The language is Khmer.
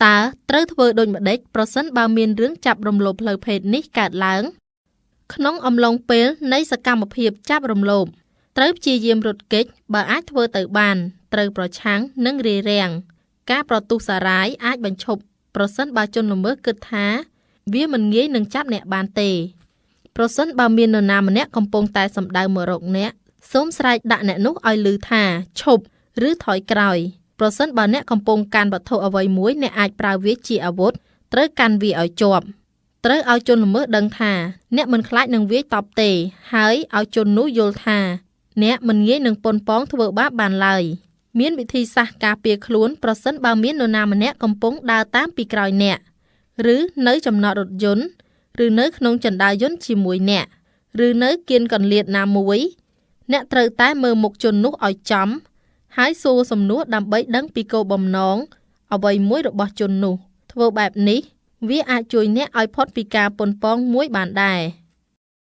តើត្រូវធ្វើដូចម្តេចប្រសិនបើមានរឿងចាប់រំលោភផ្លូវភេទនេះកើតឡើងក្នុងអំឡុងពេលនៃសកម្មភាពចាប់រំលោភត្រូវព្យាយាមរត់គេចបើអាចធ្វើទៅបានត្រូវប្រឆាំងនិងរារាំងការប្រទុះសារាយអាចបញ្ឈប់ប្រសិនបើជនល្មើសគិតថាវាមិនងាយនឹងចាប់អ្នកបានទេប្រសិនបើមាននរណាម្នាក់កំពុងតែសម្ដៅមករកអ្នកសូមស្រែកដាក់អ្នកនោះឲ្យឮថាឈប់ឬថយក្រោយប្រសិនបើអ្នកកំពុងកាន់វត្ថុអ្វីមួយអ្នកអាចប្រើវាជាអាវុធត្រូវកាន់វាឲ្យជាប់ត្រូវឲ្យជនល្មើសដឹងថាអ្នកមិនខ្លាចនឹងវាយតប់ទេហើយឲ្យជននោះយល់ថាអ្នកមិនងាយនឹងប៉ុនប៉ងធ្វើបាបបានឡើយមានវិធីសាស្ត្រការពារខ្លួនប្រសិនបើមាននរណាម្នាក់កំពុងដើរតាមពីក្រោយអ្នកឬនៅចំណតរថយន្តឬនៅក្នុងជណ្ដើរយន្តជាមួយអ្នកឬនៅគៀនកន្លៀតណាមួយអ្នកត្រូវតែមើលមុខជននោះឲ្យចំហើយសួរសំណួរដើម្បីដឹងពីគោលបំណងអ្វីមួយរបស់ជននោះធ្វើបែបនេះវាអាចជួយអ្នកឲ្យផុតពីការប៉ុនប៉ងមួយបានដែរ